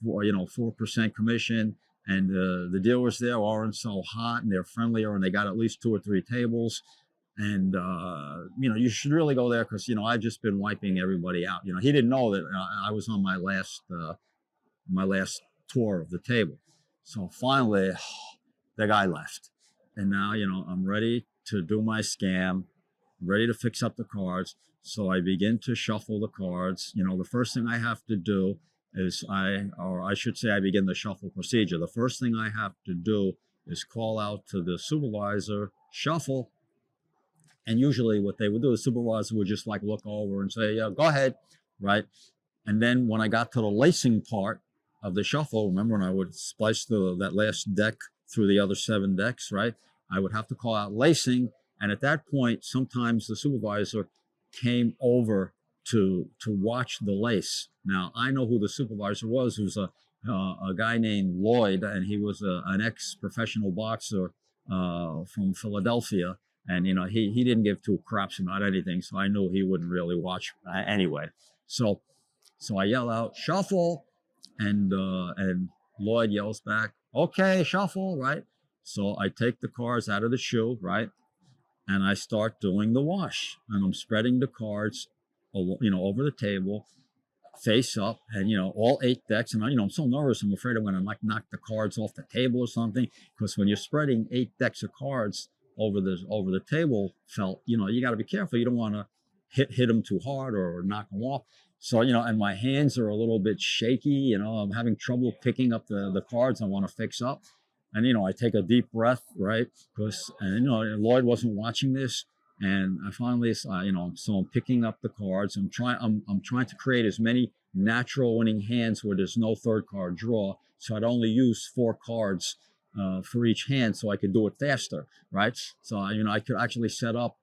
4% commission. And the dealers there aren't so hot, and they're friendlier, and they got at least 2 or 3 tables. And you should really go there because I've just been wiping everybody out. He didn't know that I was on my last tour of the table. So finally, the guy left, and now I'm ready to do my scam, ready to fix up the cards. So I begin to shuffle the cards. The first thing I have to do is I begin the shuffle procedure. The first thing I have to do is call out to the supervisor, shuffle. And usually what they would do, the supervisor would just like look over and say, yeah, go ahead, right? And then when I got to the lacing part of the shuffle, remember when I would splice that last deck through the other 7 decks, right? I would have to call out lacing. And at that point, sometimes the supervisor came over to watch the lace. Now, I know who the supervisor was. It was a guy named Lloyd, and he was an ex-professional boxer from Philadelphia. And, he didn't give 2 craps about anything, so I knew he wouldn't really watch anyway. So I yell out, shuffle, and Lloyd yells back, okay, shuffle, right? So I take the cards out of the shoe, right? And I start doing the wash, and I'm spreading the cards, over the table, face up, and all 8 decks. And I'm so nervous. I'm afraid I'm going to knock the cards off the table or something, because when you're spreading 8 decks of cards over the table felt, you got to be careful. You don't want to hit them too hard or knock them off. So, and my hands are a little bit shaky. I'm having trouble picking up the cards I want to fix up. And, I take a deep breath, right? And Lloyd wasn't watching this. And I finally, so I'm picking up the cards. I'm trying to create as many natural winning hands where there's no 3rd card draw. So I'd only use 4 cards for each hand, so I could do it faster, right? So, I could actually set up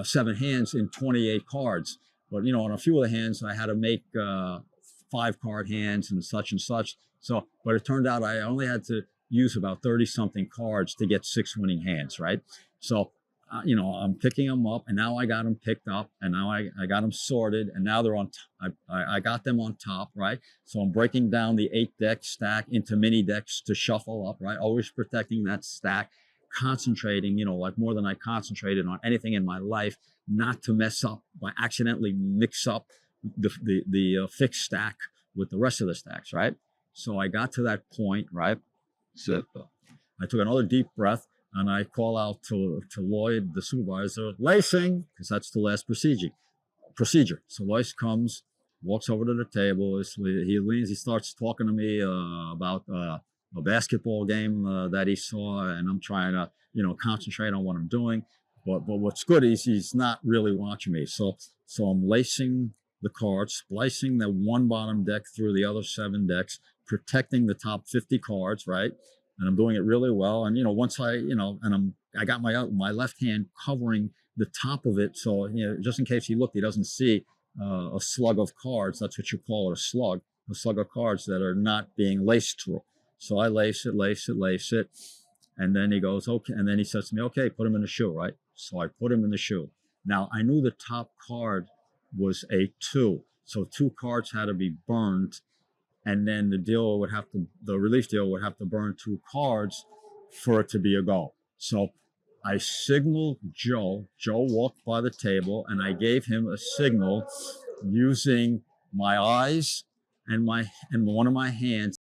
7 hands in 28 cards. But, on a few of the hands, I had to make 5-card hands and such and such. So, but it turned out I only had to use about 30-something cards to get 6 winning hands, right? So, I'm picking them up, and now I got them picked up, and now I got them sorted, and now they're on. I got them on top, right? So I'm breaking down the 8-deck stack into mini decks to shuffle up, right? Always protecting that stack, concentrating, like more than I concentrated on anything in my life, not to mess up by accidentally mix up the fixed stack with the rest of the stacks, right? So I got to that point, right? So I took another deep breath, and I call out to Lloyd, the supervisor, lacing, because that's the last procedure. So Lloyd comes, walks over to the table. He leans, he starts talking to me about a basketball game that he saw, and I'm trying to, concentrate on what I'm doing. But what's good is he's not really watching me. So I'm lacing the cards, splicing the 1 bottom deck through the other 7 decks, protecting the top 50 cards, right? And I'm doing it really well. And, once I got my left hand covering the top of it. So, just in case he doesn't see a slug of cards. That's what you call it, a slug of cards that are not being laced through. So I lace it. And then he goes, okay. And then he says to me, okay, put him in the shoe, right? So I put him in the shoe. Now I knew the top card was a 2. So 2 cards had to be burned. And then the relief dealer would have to burn 2 cards for it to be a go. So I signaled Joe. Joe walked by the table, and I gave him a signal using my eyes and one of my hands